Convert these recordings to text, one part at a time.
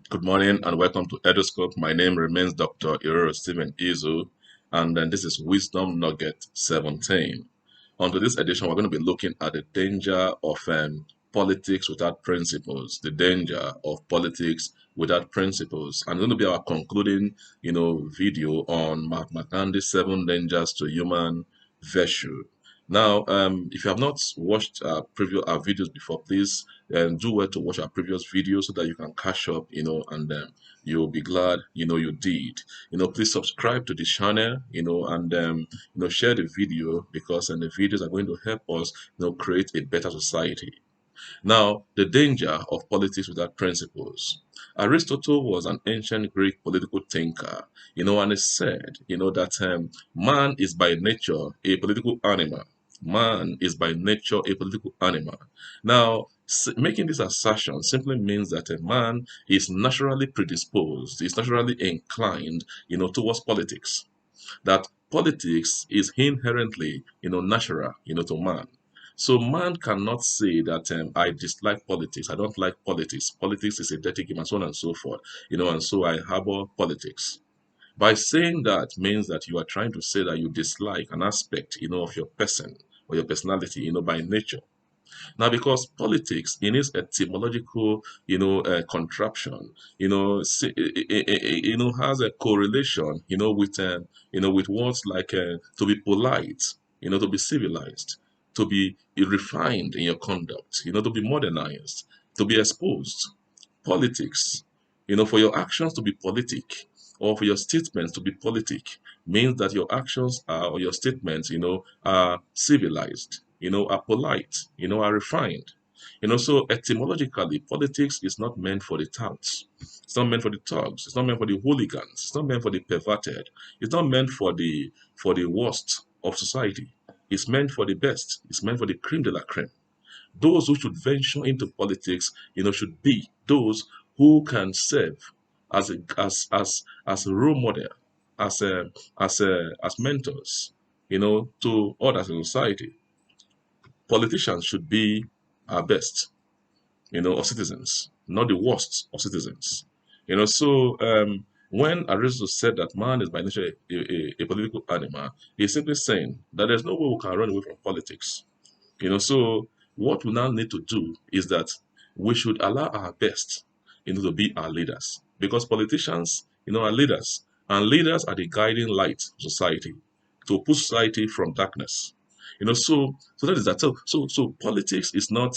Good morning and welcome to Eduscope. My name remains Dr. Iroro Stephen Izu, and then this is Wisdom Nugget 17. On today's edition, we're going to be looking at the danger of politics without principles, the danger of politics without principles. And it's going to be our concluding, video on Mahatma Gandhi's 7 dangers to human virtue. Now, if you have not watched our videos before, please do well to watch our previous videos so that you can catch up, and you'll be glad, you did. Please subscribe to the channel, and share the video because the videos are going to help us, create a better society. Now, the danger of politics without principles. Aristotle was an ancient Greek political thinker, and he said, that man is by nature a political animal. Man is by nature a political animal. Now, making this assertion simply means that a man is naturally predisposed, is naturally inclined, towards politics. That politics is inherently, natural, to man. So man cannot say that I dislike politics, I don't like politics, politics is a dirty game, and so on and so forth, and so I harbor politics. By saying that means that you are trying to say that you dislike an aspect, of your person or your personality, by nature. Now, because politics, in its etymological, contraption, has a correlation, with words like to be polite, to be civilized, to be refined in your conduct, to be modernized, to be exposed. Politics, for your actions to be politic, or for your statements to be politic, means that your actions are, or your statements, are civilized, are polite, are refined. So etymologically, politics is not meant for the touts. It's not meant for the thugs. It's not meant for the hooligans. It's not meant for the perverted. It's not meant for the worst of society. It's meant for the best. It's meant for the creme de la creme. Those who should venture into politics, should be those who can serve as a role model, as mentors, to others in society. Politicians should be our best, of citizens, not the worst of citizens. So when Aristotle said that man is by nature a political animal, he's simply saying that there's no way we can run away from politics. So what we now need to do is that we should allow our best, to be our leaders, because politicians, are leaders, and leaders are the guiding light of society to push society from darkness. So that is that. So politics is not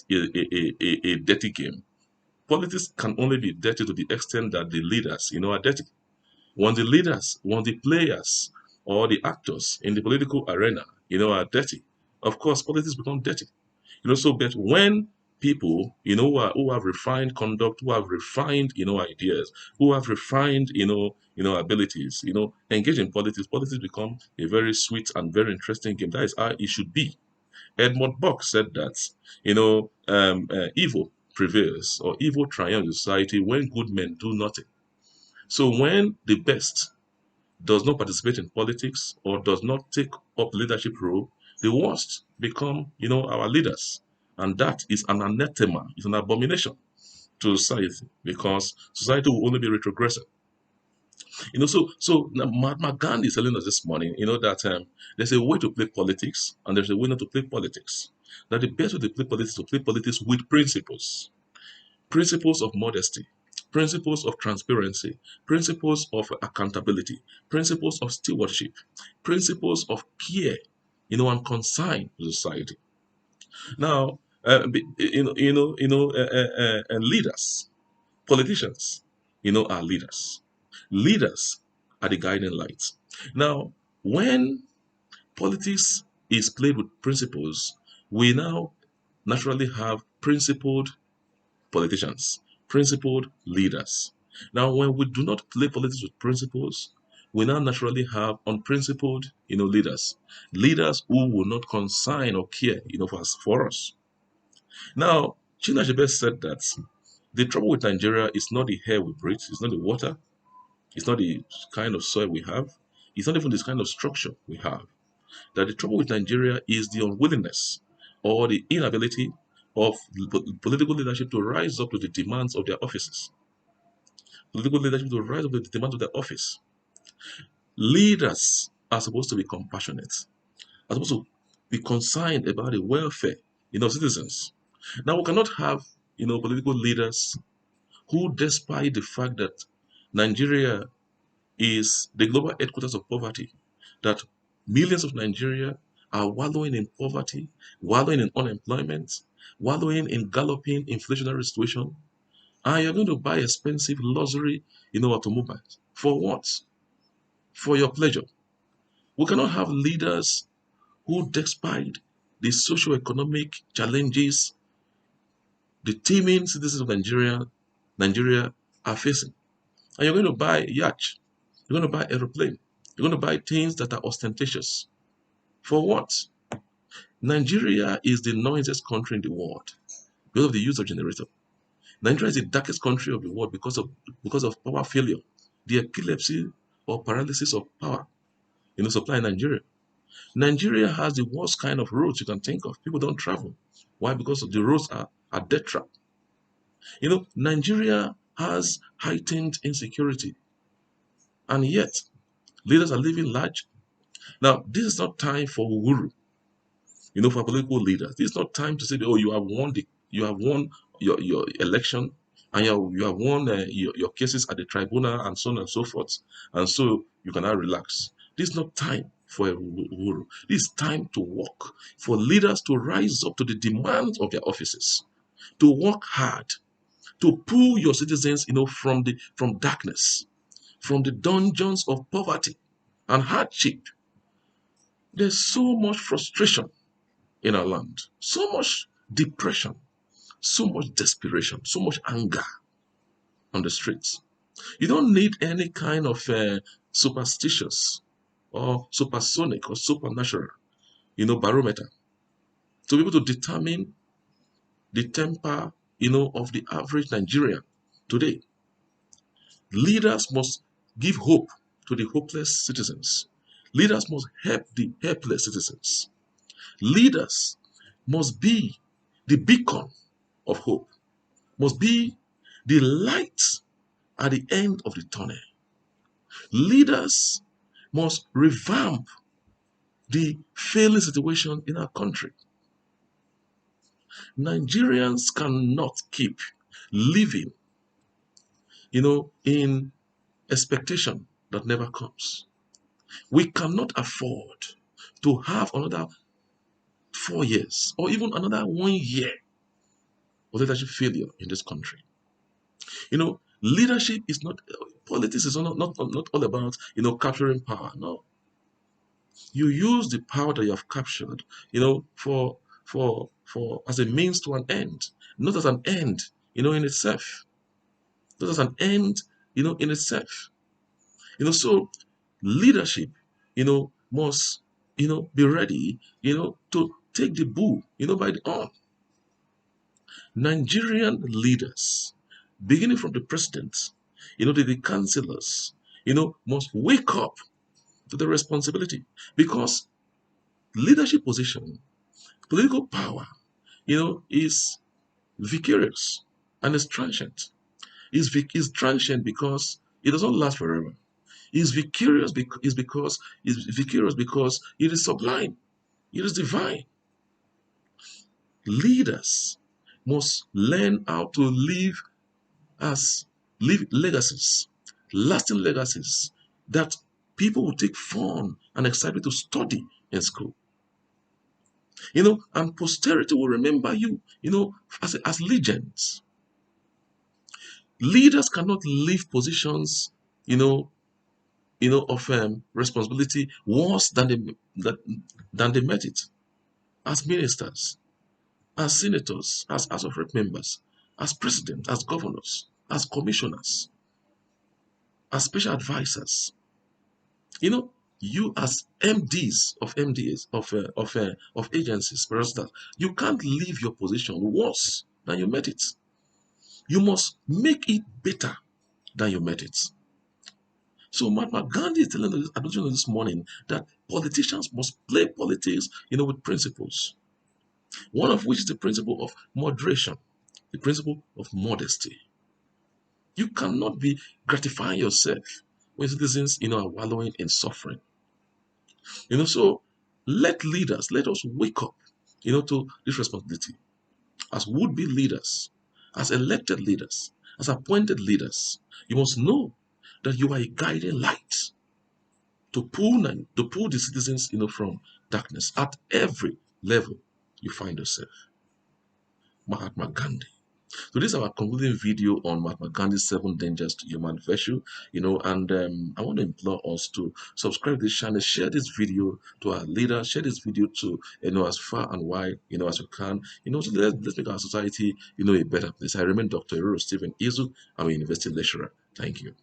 a dirty game. Politics can only be dirty to the extent that the leaders, are dirty. Once the players or the actors in the political arena, are dirty, of course, politics become dirty. So but when people, who have refined conduct, who have refined, ideas, who have refined, abilities, engage in politics, politics become a very sweet and very interesting game. That is how it should be. Edmund Burke said that, evil prevails or evil triumphs in society when good men do nothing. So when the best does not participate in politics or does not take up leadership role, the worst become, our leaders. And that is an anathema, it's an abomination to society because society will only be retrogressive. So now Mahatma Gandhi is telling us this morning, that there's a way to play politics and there's a way not to play politics. That the best way to play politics is to play politics with principles. Principles of modesty, principles of transparency, principles of accountability, principles of stewardship, principles of care, and concern to society. Now, and leaders, politicians, are leaders. Leaders are the guiding lights. Now, when politics is played with principles, we now naturally have principled politicians, principled leaders. Now, when we do not play politics with principles, we now naturally have unprincipled, leaders, leaders who will not consign or care, for us. Now, China Achebe said that the trouble with Nigeria is not the air we breathe, it's not the water, it's not the kind of soil we have, it's not even this kind of structure we have. That the trouble with Nigeria is the unwillingness or the inability of political leadership to rise up to the demands of their offices. political leadership to rise up to the demand of the office. Leaders are supposed to be compassionate, are supposed to be concerned about the welfare, of citizens. Now we cannot have, political leaders who, despite the fact that Nigeria is the global headquarters of poverty, that millions of Nigeria are wallowing in poverty, wallowing in unemployment, wallowing in galloping inflationary situation, and you're going to buy expensive luxury, automobiles. For what? For your pleasure. We cannot have leaders who, despite the socio-economic challenges the teeming citizens of Nigeria are facing, and you're going to buy yacht, you're going to buy aeroplane, you're going to buy things that are ostentatious. For what? Nigeria is the noisiest country in the world because of the use of generator. Nigeria is the darkest country of the world because of power failure, the epilepsy or paralysis of power, supply in Nigeria. Nigeria has the worst kind of roads you can think of. People don't travel. Why? Because the roads are death trap. Nigeria has heightened insecurity, and yet leaders are living large. Now, this is not time for wuru, for political leaders. This is not time to say, oh, you have won your election, and you have won your cases at the tribunal, and so on and so forth, and so you can now relax. This is not time for a wuru. This is time to work for leaders to rise up to the demands of their offices, to work hard, to pull your citizens, from darkness, from the dungeons of poverty and hardship. There's so much frustration in our land, so much depression, so much desperation, so much anger on the streets. You don't need any kind of superstitious or supersonic or supernatural, barometer to be able to determine the temper, of the average Nigerian today. Leaders must give hope to the hopeless citizens. Leaders must help the helpless citizens. Leaders must be the beacon of hope, must be the light at the end of the tunnel. Leaders must revamp the failing situation in our country. Nigerians cannot keep living, in expectation that never comes. We cannot afford to have another 4 years or even another 1 year of leadership failure in this country. Leadership is not, politics is not all about, capturing power. No. You use the power that you have captured, for as a means to an end, not as an end, in itself. Not as an end, in itself. So leadership, must, be ready, to take the bull, by the horn. Nigerian leaders, beginning from the president, to the councillors, must wake up to the responsibility, because leadership position, political power, is vicarious and is transient. Is transient because it doesn't last forever. Is vicarious because it is sublime. It is divine. Leaders must learn how to live legacies, lasting legacies that people will take fun and excitement to study in school. And posterity will remember you, as legends. Leaders cannot leave positions, of responsibility worse than they met it. As ministers, as senators, as House of Rep members, as president, as governors, as commissioners, as special advisors. You as MDs of agencies, for instance, you can't leave your position worse than you met it. You must make it better than you met it. So Mahatma Gandhi is telling us this morning that politicians must play politics, with principles. One of which is the principle of moderation, the principle of modesty. You cannot be gratifying yourself when citizens, are wallowing in suffering. So let us wake up, to this responsibility as would-be leaders, as elected leaders, as appointed leaders. You must know that you are a guiding light to pull the citizens, from darkness at every level you find yourself. Mahatma Gandhi. So this is our concluding video on Mahatma Gandhi's 7 dangers to human virtue. And I want to implore us to subscribe to this channel, share this video to our leaders, share this video to as far and wide as you can. So let's make our society a better place. I remain Dr. Stephen Izu. I'm a university lecturer. Thank you.